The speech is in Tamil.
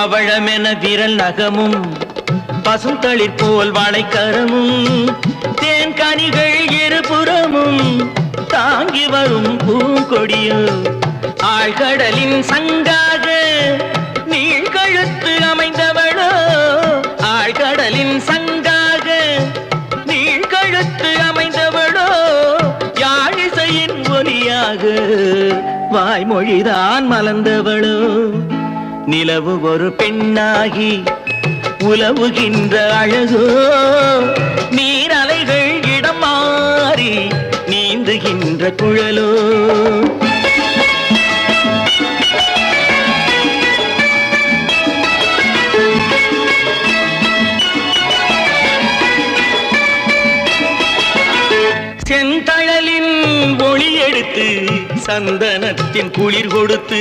பவழமென விரல் நகமும் பசுந்தளிர் போல் வாழைக்கரமும் தேன்கனிகள் இருபுறமும் தாங்கி வரும் பூங்கொடியோ ஆழ்கடலின் சங்காக நீழ்கழுத்து அமைந்தவளோ ஆழ்கடலின் சங்காக நீழ்கழுத்து அமைந்தவளோ யாழிசையின் ஒலியாக வாய்மொழிதான் மலர்ந்தவளோ நிலவு ஒரு பெண்ணாகி உலவுகின்ற அழகோ நீரலைகள் இடம் மாறி நீந்துகின்ற குழலோ செந்தழலின் ஒளி எடுத்து சந்தனத்தின் குளிர் கொடுத்து